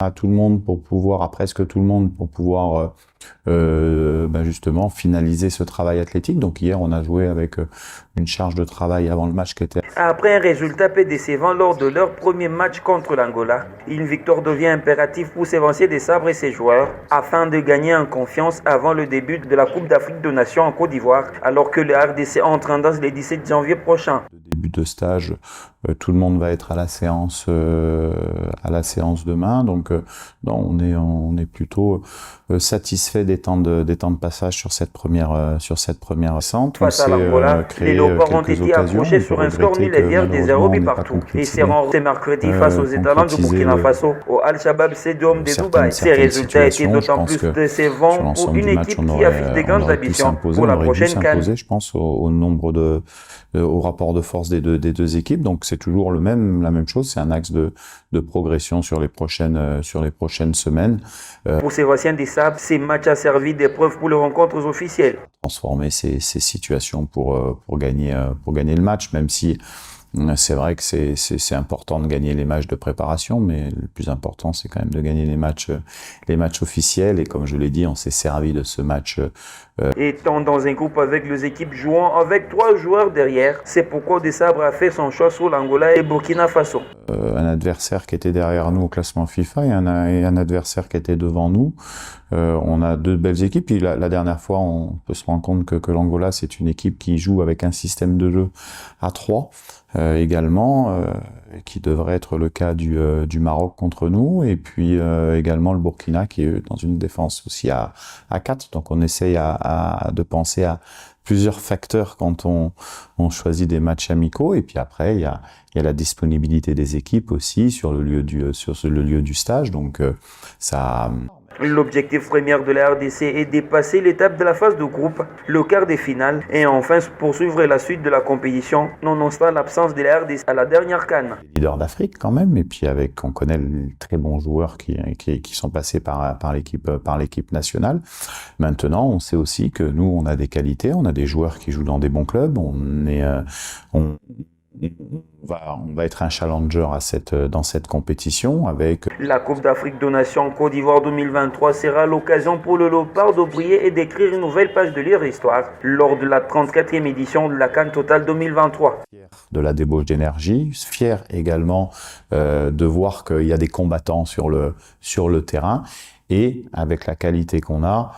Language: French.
À tout le monde pour pouvoir, à presque tout le monde pour pouvoir justement finaliser ce travail athlétique. Donc hier, on a joué avec une charge de travail avant le match qui était... Après un résultat peu décevant lors de leur premier match contre l'Angola, une victoire devient impérative pour s'évancer des sabres et ses joueurs afin de gagner en confiance avant le début de la Coupe d'Afrique des Nations en Côte d'Ivoire, alors que le RDC entre en danse le 17 janvier prochain. Début de stage, tout le monde va être à la séance demain, donc on est plutôt satisfait des temps de passage sur cette première centre. Face à l'Angola, les Léopards ont été accrochés sur un score nul et vierge des 0 buts partout et seront ce mercredi face aux étalons du Burkina Faso au Al-Shabaab Stadium de Dubaï. Ces résultats étaient d'autant plus décevants pour une équipe qui affiche de grandes ambitions pour la prochaine CAN. Je pense au nombre au rapport de force des deux équipes, donc c'est toujours la même chose, c'est un axe de progression sur les prochaines semaines. Pour Sébastien Desabre, ces matchs a servi d'épreuve pour les rencontres officielles. Transformer ces situations pour gagner le match, même si c'est vrai que c'est important de gagner les matchs de préparation, mais le plus important, c'est quand même de gagner les matchs officiels. Et comme je l'ai dit, on s'est servi de ce match. Étant dans un groupe avec les équipes jouant avec 3 joueurs derrière, c'est pourquoi Desabre a fait son choix sur l'Angola et Burkina Faso. Un adversaire qui était derrière nous au classement FIFA et un adversaire qui était devant nous. On a 2 belles équipes. Puis la dernière fois, on peut se rendre compte que l'Angola, c'est une équipe qui joue avec un système de jeu à 3 également, qui devrait être le cas du Maroc contre nous. Et puis également le Burkina qui est dans une défense aussi à 4. Donc on essaye de penser à plusieurs facteurs quand on choisit des matchs amicaux. Et puis après, il y a la disponibilité des équipes aussi sur le lieu du stage. Donc ça... L'objectif premier de la RDC est de dépasser l'étape de la phase de groupe, le quart des finales, et enfin poursuivre la suite de la compétition, nonobstant l'absence de la RDC à la dernière CAN. Leader d'Afrique quand même, et puis on connaît les très bons joueurs qui sont passés par l'équipe nationale. Maintenant, on sait aussi que nous, on a des qualités, on a des joueurs qui jouent dans des bons clubs, on va être un challenger dans cette compétition avec... La Coupe d'Afrique des Nations Côte d'Ivoire 2023 sera l'occasion pour le Léopard de briller et d'écrire une nouvelle page de leur histoire lors de la 34e édition de la CAN Total 2023. De la débauche d'énergie, fier également de voir qu'il y a des combattants sur le terrain et avec la qualité qu'on a,